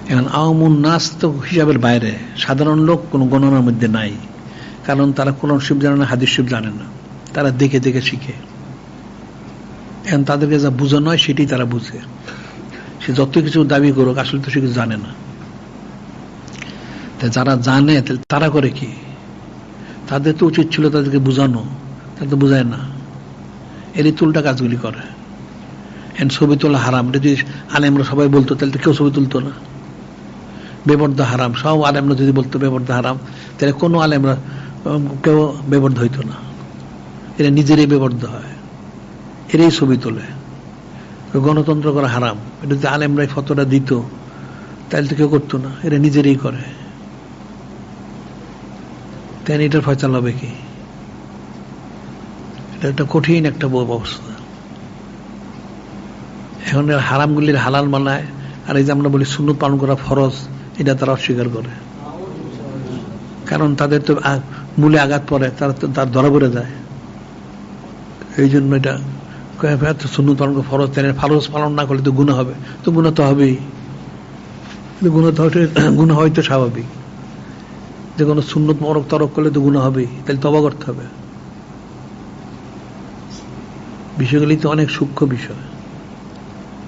এখন আওয়ামুন নাস তো হিসাবের বাইরে, সাধারণ লোক কোনো গণনার মধ্যে নাই, কারণ তারা কোরআন শরীফ জানে না, হাদিস শরীফ জানে না, তারা দেখে দেখে শিখে। এখন তাদেরকে যা বোঝানো হয় সেটাই তারা বুঝে। সে যত কিছু দাবি করুক, আসলে তো সে কিছু জানে না। যারা জানে তারা করে কি? তাদের তো উচিত ছিল তাদেরকে বোঝানো, তারা তো বোঝায় না, এরই তুলটা কাজগুলি করে। এখন ছবি তোলা হারাম, এটা যদি আলেমরা সবাই বলতো তাহলে তো কেউ ছবি তুলতো না। বেপর্দা হারাম, সব আলেমরা যদি বলতো বেপর্দা হারাম, তাহলে কোনো আলেমরা কেউ বেপর্দা হইতো না। এরা নিজেরই বেপর্দা হয়, এরাই ছবি তোলে। গণতন্ত্র করা হারাম, এটা যদি আলেমরাই ফতোয়া দিত তাহলে তো কেউ করতো না, এরা নিজেরই করে। তাই এটার ফয়সালা হবে কি? এটা একটা কঠিন একটা অবস্থা। এখন হারামগুলির হালাল বানায়, আর এই যে আমরা বলি সুন্নত পালন করা ফরজ, এটা তারা অস্বীকার করে। কারণ তাদের তো মূলে আঘাত পড়ে, তার ধরা পড়ে যায়। এই জন্য এটা সুন্নত পালন করা ফরজ, ফরজ পালন না করলে তো গুনাহ হবে। তো গুনাহ তো হবেই, গুনাহ হয় তো স্বাভাবিক। যে কোনো সুন্নত মরক তরক করলে তো গুনাহ হবেই, তাহলে তওবা করতে হবে। বিষয়গুলি তো অনেক সূক্ষ্ম বিষয়।